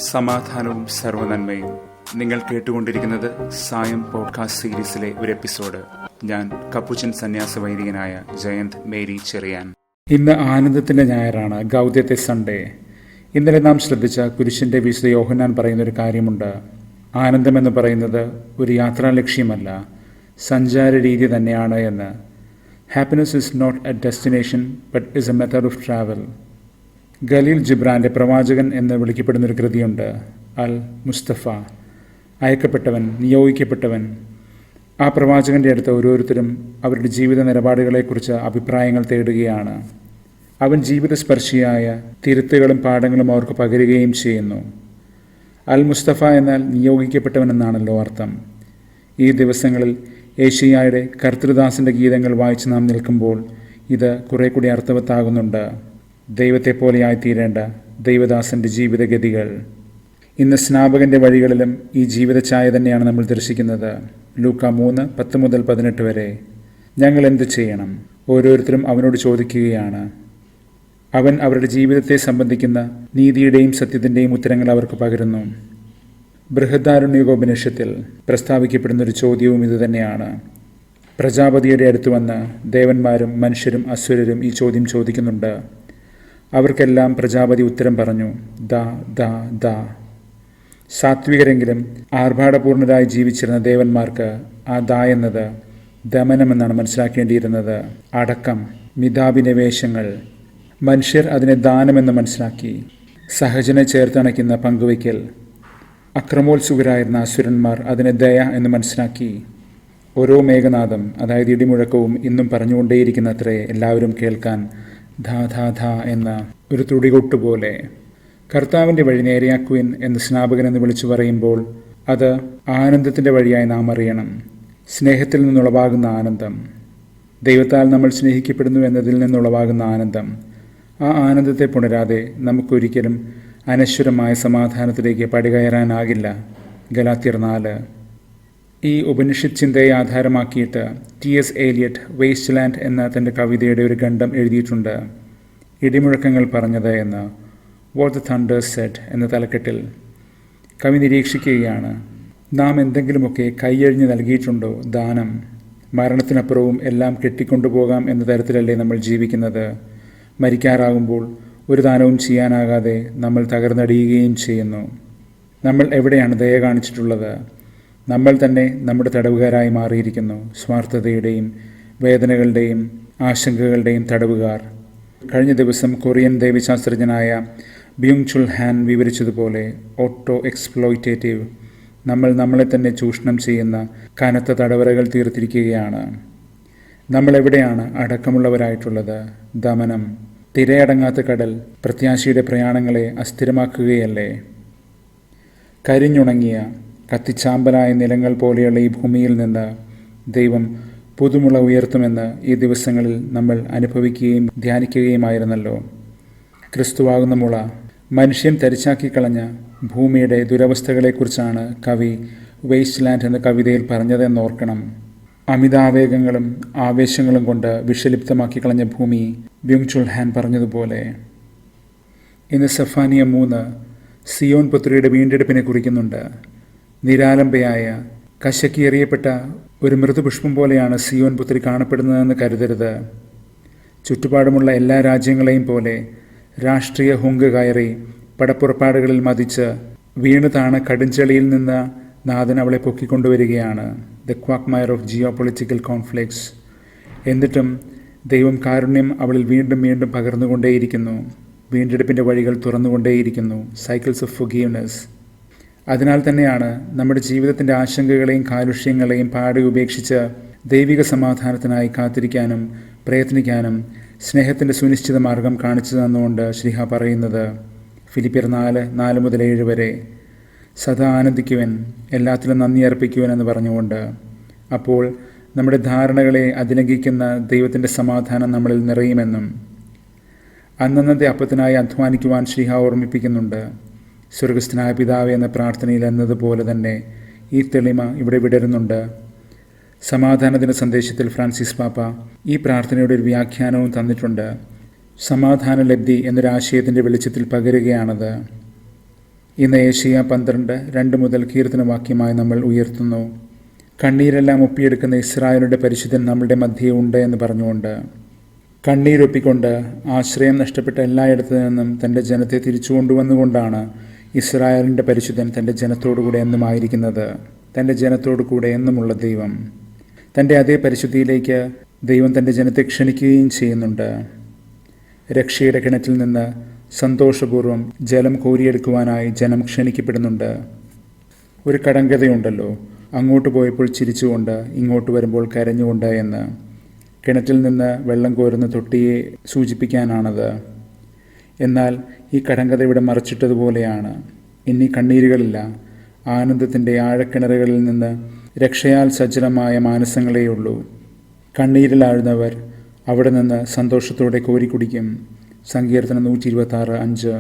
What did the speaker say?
സമാധാനവും സർവ്വനന്മയും. നിങ്ങൾ കേട്ടുകൊണ്ടിരിക്കുന്നത് സായം പോഡ്കാസ്റ്റ് സീരീസിലെ ഒരു എപ്പിസോഡ്. ഞാൻ കപ്പുച്ചൻ സന്യാസ വൈദികനായ ജയന്ത് മേരി ചെറിയാൻ. ഇന്ന് ആനന്ദത്തിന്റെ ഞായറാണ്, ഗൗദ്യത്തെ സൺഡേ. ഇന്നലെ നാം ശ്രദ്ധിച്ച കുരിശിന്റെ വിശുദ്ധ യോഹന്നാൻ പറയുന്നൊരു കാര്യമുണ്ട്. ആനന്ദമെന്ന് പറയുന്നത് ഒരു യാത്രാ ലക്ഷ്യമല്ല, സഞ്ചാര രീതി തന്നെയാണ് എന്ന്. Happiness is not a destination but is a method of travel. Khalil ജിബ്രാന്റെ പ്രവാചകൻ എന്ന് വിളിക്കപ്പെടുന്നൊരു കൃതിയുണ്ട്, അൽ മുസ്തഫ, അയക്കപ്പെട്ടവൻ, നിയോഗിക്കപ്പെട്ടവൻ. ആ പ്രവാചകന്റെ അടുത്ത് ഓരോരുത്തരും അവരുടെ ജീവിത നിലപാടുകളെക്കുറിച്ച് അഭിപ്രായങ്ങൾ തേടുകയാണ്. അവൻ ജീവിതസ്പർശിയായ തിരുത്തുകളും പാഠങ്ങളും അവർക്ക് പകരുകയും ചെയ്യുന്നു. അൽ മുസ്തഫ എന്നാൽ നിയോഗിക്കപ്പെട്ടവൻ എന്നാണല്ലോ അർത്ഥം. ഈ ദിവസങ്ങളിൽ ഏഷ്യായുടെ കർത്തൃദാസിൻ്റെ ഗീതങ്ങൾ വായിച്ച് നാം നിൽക്കുമ്പോൾ ഇത് കുറെ കൂടി അർത്ഥവത്താകുന്നുണ്ട്. ദൈവത്തെ പോലെയായിത്തീരേണ്ട ദൈവദാസന്റെ ജീവിതഗതികൾ. ഇന്ന് സ്നാപകന്റെ വഴികളിലും ഈ ജീവിതഛായ തന്നെയാണ് നമ്മൾ ദർശിക്കുന്നത്. ലൂക്ക 3:10-18 വരെ. ഞങ്ങൾ എന്ത് ചെയ്യണം? ഓരോരുത്തരും അവനോട് ചോദിക്കുകയാണ്. അവൻ അവരുടെ ജീവിതത്തെ സംബന്ധിക്കുന്ന നീതിയുടെയും സത്യത്തിൻ്റെയും ഉത്തരങ്ങൾ അവർക്ക് പകരുന്നു. ബൃഹദാരണ്യകോപനിഷത്തിൽ പ്രസ്താവിക്കപ്പെടുന്നൊരു ചോദ്യവും ഇതുതന്നെയാണ്. പ്രജാപതിയുടെ അടുത്ത് വന്ന് ദേവന്മാരും മനുഷ്യരും അസുരരും ഈ ചോദ്യം ചോദിക്കുന്നുണ്ട്. അവർക്കെല്ലാം പ്രജാപതി ഉത്തരം പറഞ്ഞു, ദാ ദാ ദാ. സാത്വികരെങ്കിലും ആർഭാടപൂർണരായി ജീവിച്ചിരുന്ന ദേവന്മാർക്ക് ആ ദാ എന്നത് ദമനമെന്നാണ് മനസ്സിലാക്കേണ്ടിയിരുന്നത്. അടക്കം, മിതാഭിനിവേശങ്ങൾ. മനുഷ്യർ അതിനെ ദാനമെന്ന് മനസ്സിലാക്കി. സഹജനെ ചേർത്തണയ്ക്കുന്ന പങ്കുവയ്ക്കൽ. അക്രമോത്സുകരായിരുന്ന അസുരന്മാർ അതിനെ ദയ എന്ന് മനസ്സിലാക്കി. ഓരോ മേഘനാദം, അതായത് ഇടിമുഴക്കവും ഇന്നും പറഞ്ഞുകൊണ്ടേയിരിക്കുന്നത്രേ എല്ലാവരും കേൾക്കാൻ, ധാ ധാ ധാ എന്ന ഒരു തുടികൊട്ടുപോലെ. കർത്താവിൻ്റെ വഴി നേരെയാക്കുവിൻ എന്ന് സ്നാപകനെന്ന് വിളിച്ചു പറയുമ്പോൾ അത് ആനന്ദത്തിൻ്റെ വഴിയായി നാം അറിയണം. സ്നേഹത്തിൽ നിന്നുളവാകുന്ന ആനന്ദം, ദൈവത്താൽ നമ്മൾ സ്നേഹിക്കപ്പെടുന്നു എന്നതിൽ നിന്നുളവാകുന്ന ആനന്ദം. ആ ആനന്ദത്തെ പുണരാതെ നമുക്കൊരിക്കലും അനശ്വരമായ സമാധാനത്തിലേക്ക് പടികയറാനാകില്ല. ഗലാത്യർ 4. ഈ ഉപനിഷത്ത് ചിന്തയെ ആധാരമാക്കിയിട്ട് T.S. ഏലിയറ്റ് വേസ്റ്റ് ലാൻഡ് എന്ന തൻ്റെ കവിതയുടെ ഒരു ഖണ്ഡം എഴുതിയിട്ടുണ്ട്. ഇടിമുഴക്കങ്ങൾ പറഞ്ഞത് എന്ന്, വാട്ട് ദ തണ്ടേഴ്സ് സെഡ് എന്ന തലക്കെട്ടിൽ. കവി നിരീക്ഷിക്കുകയാണ്, നാം എന്തെങ്കിലുമൊക്കെ കൈയഴിഞ്ഞ് നൽകിയിട്ടുണ്ടോ? ദാനം. മരണത്തിനപ്പുറവും എല്ലാം കെട്ടിക്കൊണ്ടുപോകാം എന്ന തരത്തിലല്ലേ നമ്മൾ ജീവിക്കുന്നത്. മരിക്കാറാകുമ്പോൾ ഒരു ദാനവും ചെയ്യാനാകാതെ നമ്മൾ തകർന്നടിയുകയും ചെയ്യുന്നു. നമ്മൾ എവിടെയാണ് ദയ കാണിച്ചിട്ടുള്ളത്? നമ്മൾ തന്നെ നമ്മുടെ തടവുകാരായി മാറിയിരിക്കുന്നു. സ്വാർത്ഥതയുടെയും വേദനകളുടെയും ആശങ്കകളുടെയും തടവുകാർ. കഴിഞ്ഞ ദിവസം കൊറിയൻ ദൈവശാസ്ത്രജ്ഞനായ ബ്യൂങ് ചുൽ ഹാൻ വിവരിച്ചതുപോലെ ഓട്ടോ എക്സ്പ്ലോയിറ്റേറ്റീവ്, നമ്മൾ നമ്മളെ തന്നെ ചൂഷണം ചെയ്യുന്ന കനത്ത തടവറകൾ തീർത്തിരിക്കുകയാണ്. നമ്മളെവിടെയാണ് അടക്കമുള്ളവരായിട്ടുള്ളത്? ദമനം. തിരയടങ്ങാത്ത കടൽ പ്രത്യാശയുടെ പ്രയാണങ്ങളെ അസ്ഥിരമാക്കുകയല്ലേ? കരിഞ്ഞുണങ്ങിയ കത്തിച്ചാമ്പലായ നിലങ്ങൾ പോലെയുള്ള ഈ ഭൂമിയിൽ നിന്ന് ദൈവം പുതുമുള ഉയർത്തുമെന്ന് ഈ ദിവസങ്ങളിൽ നമ്മൾ അനുഭവിക്കുകയും ധ്യാനിക്കുകയുമായിരുന്നല്ലോ. ക്രിസ്തുവാകുന്ന മുള. മനുഷ്യൻ തരിച്ചാക്കിക്കളഞ്ഞ ഭൂമിയുടെ ദുരവസ്ഥകളെക്കുറിച്ചാണ് കവി വേസ്റ്റ് ലാൻഡ് എന്ന കവിതയിൽ പറഞ്ഞതെന്നോർക്കണം. അമിതാവേഗങ്ങളും ആവേശങ്ങളും കൊണ്ട് വിഷലിപ്തമാക്കി കളഞ്ഞ ഭൂമി, ബ്യൂങ് ചുൽ ഹാൻ പറഞ്ഞതുപോലെ. ഇന്ന് സെഫാനിയ 3 സിയോൻ പുത്രിയുടെ വീണ്ടെടുപ്പിനെ കുറിക്കുന്നുണ്ട്. നിരാലംബയായ, കശക്കിയെറിയപ്പെട്ട ഒരു മൃദുപുഷ്പം പോലെയാണ് സിയോൻ പുത്രി കാണപ്പെടുന്നതെന്ന് കരുതരുത്. ചുറ്റുപാടുമുള്ള എല്ലാ രാജ്യങ്ങളെയും പോലെ രാഷ്ട്രീയ ഹുങ്ക് കയറി പടപ്പുറപ്പാടുകളിൽ മതിച്ച് വീണ് താണ് കടുംചെളിയിൽ നിന്ന് നാഥൻ അവളെ പൊക്കിക്കൊണ്ടുവരികയാണ്. The quagmire of geopolitical conflicts. എന്നിട്ടും ദൈവം കാരുണ്യം അവളിൽ വീണ്ടും വീണ്ടും പകർന്നുകൊണ്ടേയിരിക്കുന്നു. വീണ്ടെടുപ്പിൻ്റെ വഴികൾ തുറന്നുകൊണ്ടേയിരിക്കുന്നു. Cycles of forgiveness. അതിനാൽ തന്നെയാണ് നമ്മുടെ ജീവിതത്തിൻ്റെ ആശങ്കകളെയും കാലുഷ്യങ്ങളെയും പാടെ ഉപേക്ഷിച്ച് ദൈവിക സമാധാനത്തിനായി കാത്തിരിക്കാനും പ്രയത്നിക്കാനും സ്നേഹത്തിൻ്റെ സുനിശ്ചിത മാർഗം കാണിച്ചു തന്നുകൊണ്ട് ശ്രീഹ പറയുന്നത്, ഫിലിപ്പിയർ 4:4-7 വരെ, സദാ ആനന്ദിക്കുവൻ, എല്ലാത്തിലും നന്ദി അർപ്പിക്കുവൻ എന്ന് പറഞ്ഞുകൊണ്ട്. അപ്പോൾ നമ്മുടെ ധാരണകളെ അതിലംഘിക്കുന്ന ദൈവത്തിൻ്റെ സമാധാനം നമ്മളിൽ നിറയുമെന്നും അന്നന്നത്തെ അപ്പത്തിനായി അധ്വാനിക്കുവാൻ ശ്രീഹ ഓർമ്മിപ്പിക്കുന്നുണ്ട്. സ്വർഗസ്ഥനായ പിതാവേ എന്ന പ്രാർത്ഥനയിൽ എന്നതുപോലെ തന്നെ ഈ തെളിമ ഇവിടെ വിടരുന്നുണ്ട്. സമാധാനദിന സന്ദേശത്തിൽ ഫ്രാൻസിസ് പാപ്പ ഈ പ്രാർത്ഥനയുടെ ഒരു വ്യാഖ്യാനവും തന്നിട്ടുണ്ട്. സമാധാന ലബ്ധി എന്നൊരാശയത്തിൻ്റെ വെളിച്ചത്തിൽ പകരുകയാണത്. ഇന്ന് ഏഷ്യ 12:2 മുതൽ കീർത്തനവാക്യമായി നമ്മൾ ഉയർത്തുന്നു. കണ്ണീരെല്ലാം ഒപ്പിയെടുക്കുന്ന ഇസ്രായേലിൻ്റെ പരിശുദ്ധൻ നമ്മളുടെ മധ്യേ ഉണ്ട് എന്ന് പറഞ്ഞുകൊണ്ട്, കണ്ണീരൊപ്പിക്കൊണ്ട് ആശ്രയം നഷ്ടപ്പെട്ട എല്ലായിടത്തു നിന്നും തൻ്റെ ജനത്തെ തിരിച്ചു കൊണ്ടുവന്നുകൊണ്ടാണ് ഇസ്രായേലിൻ്റെ പരിശുദ്ധൻ തൻ്റെ ജനത്തോടുകൂടെ എന്നുമായിരിക്കുന്നത്. തൻ്റെ ജനത്തോടു കൂടെ എന്നുമുള്ള ദൈവം. തൻ്റെ അതേ പരിശുദ്ധിയിലേക്ക് ദൈവം തൻ്റെ ജനത്തെ ക്ഷണിക്കുകയും ചെയ്യുന്നുണ്ട്. രക്ഷയുടെ കിണറ്റിൽ നിന്ന് സന്തോഷപൂർവ്വം ജലം കോരിയെടുക്കുവാനായി ജനം ക്ഷണിക്കപ്പെടുന്നുണ്ട്. ഒരു കടങ്കഥയുണ്ടല്ലോ, അങ്ങോട്ട് പോയപ്പോൾ ചിരിച്ചുകൊണ്ട് ഇങ്ങോട്ട് വരുമ്പോൾ കരഞ്ഞുകൊണ്ട് എന്ന്. കിണറ്റിൽ നിന്ന് വെള്ളം കോരുന്ന തൊട്ടിയെ സൂചിപ്പിക്കാനാണത്. എന്നാൽ ഈ കടങ്കഥ ഇവിടെ മറച്ചിട്ടതുപോലെയാണ്. ഇനി കണ്ണീരുകളില്ല. ആനന്ദത്തിൻ്റെ ആഴക്കിണറുകളിൽ നിന്ന് രക്ഷയാൽ സജ്ജലമായ മാനസങ്ങളേയുള്ളൂ. കണ്ണീരിലാഴുന്നവർ അവിടെ നിന്ന് സന്തോഷത്തോടെ കോരിക്കുടിക്കും. സങ്കീർത്തനം 126:5.